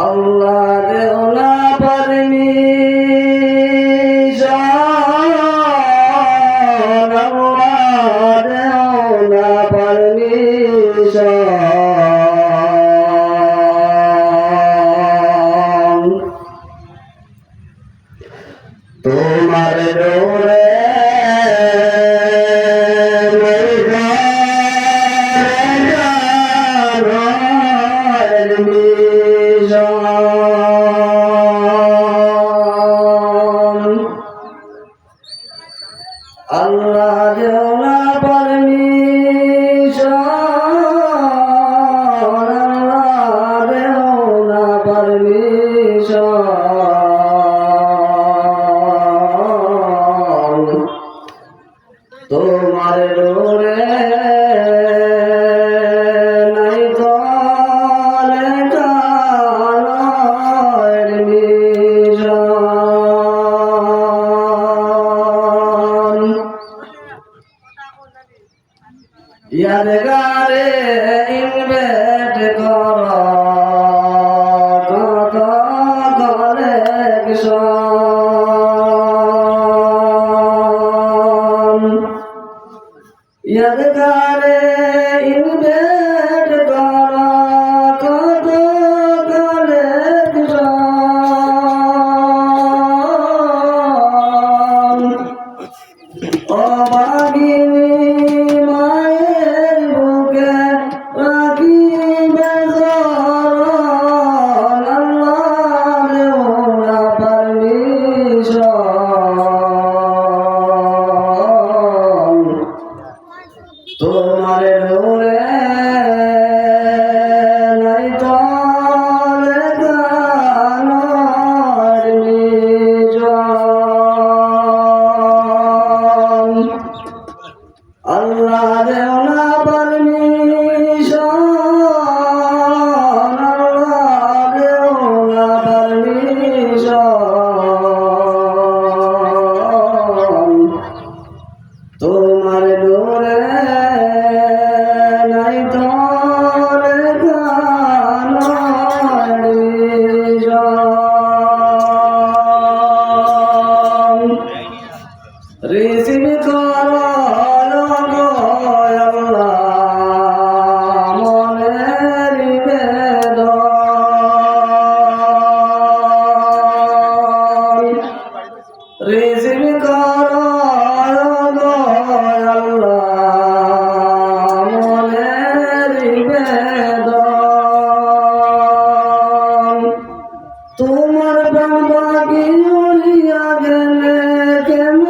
আল্লাহ দেও না পারমিশন, আল্লাহ দেও না পারমিশন, তোমার ডোরে আল্লাহ দেও না পারমিশন, আল্লাহ দেও না পারমিশন, তোমার ডোরে নাই তলে কালের মিশন, ইয়াদগারে ইনভেট করো কত কালেকশন, ইয়াদগারে ইনভেট করো কত কালেকশন, ও বাগিনী মায়ের বুকে রাখিবে জড়ন, আল্লাহ দেও না পারমিশন, তোমার ডোরে নাই তলে কালের মিশন, আল্লাহ দেও না পারমিশন, আল্লাহ দেও না পারমিশন, তোমার ডোরে নাই তলে কালের মিশন, রিসিভ করো আল্লাহ মনের বেদন, রিসিভ করো আল্লাহ মনের বেদন, তোমার বাবা কি উড়িয়া গেলে কেমন